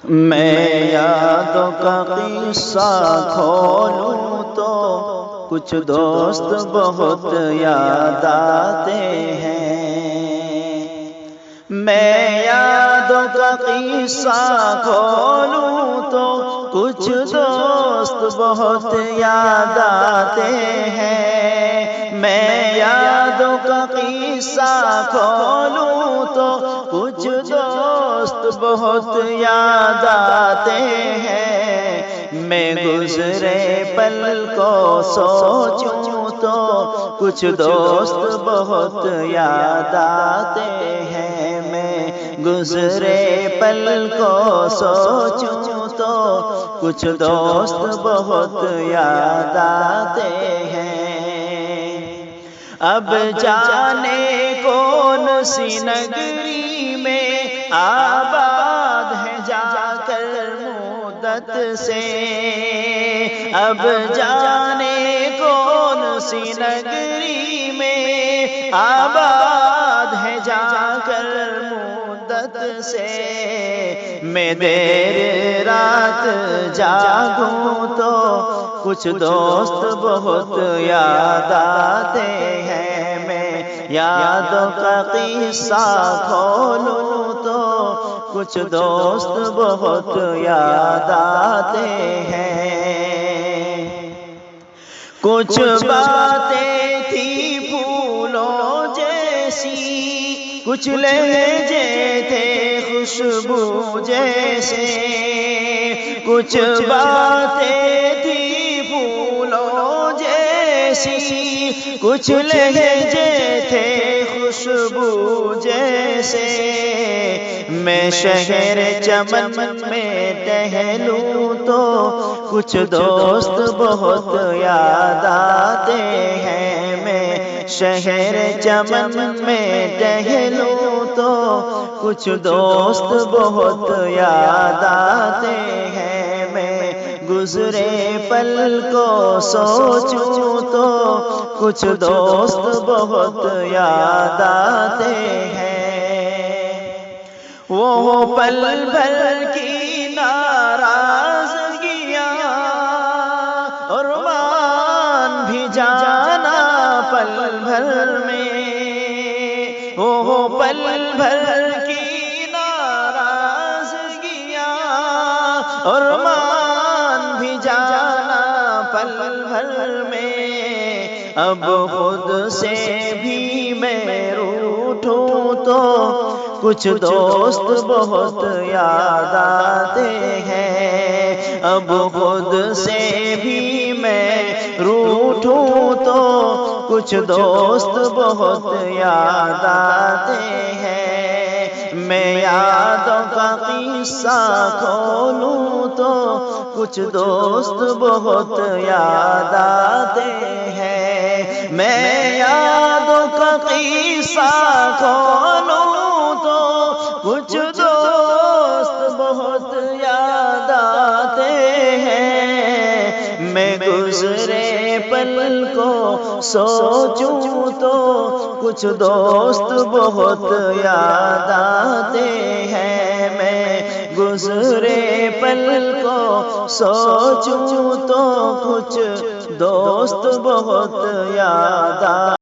میں یادوں کا قصہ کھولوں تو کچھ دوست بہت یاد آتے ہیں۔ میں یادوں کا قصہ کھولوں تو کچھ دوست بہت یاد آتے ہیں۔ میں یادوں کا قصہ کھولوں تو کچھ دوست بہت یاد آتے ہیں۔ میں گزرے پل کو سوچوں تو کچھ دوست بہت یاد آتے ہیں۔ میں گزرے پل کو سوچوں تو کچھ دوست بہت یاد آتے ہیں۔ اب جانے کون سی نگری میں آباد ہے جا کر مدت سے، اب جانے کون سی نگری میں آباد ہے جا کر مدت سے۔ میں دیر رات جاگوں تو کچھ دوست بہت یاد آتے ہیں۔ میں یادوں کا قصہ کھولوں تو کچھ دوست بہت یاد آتے ہیں۔ کچھ باتیں تھی پھولوں جیسی، کچھ لہجے تھے خوشبو جیسے۔ کچھ باتیں تھی پھولوں جیسی، کچھ لہجے تھے خوشبو جیسے۔ میں شہر چمن میں ٹہلوں تو کچھ دوست بہت یاد آتے ہیں۔ میں شہر چمن میں ٹہلوں تو کچھ دوست بہت یاد آتے ہیں۔ میں گزرے پل کو سوچوں تو کچھ دوست بہت یاد آتے ہیں۔ وہ پل بھر کی ناراضگیاں اور مان بھی جانا پل بھر میں، وہ پل بھر کی ناراضگیاں اور مان بھی جانا پل بھر میں۔ اب خود سے بھی میں روٹھوں تو کچھ دوست بہت یاد آتے ہیں۔ اب خود سے بھی میں روٹھوں تو کچھ دوست بہت یاد آتے ہیں۔ میں یادوں کا قصہ کھولوں تو کچھ دوست بہت یاد آتے ہیں۔ میں یادوں کا قصہ کھولوں تو کچھ دوست بہت یاد آتے ہیں۔ میں گزرے پل کو سوچوں تو کچھ دوست بہت یاد آتے ہیں۔ میں گزرے پل کو سوچوں تو کچھ دوست بہت یاد آتے ہیں۔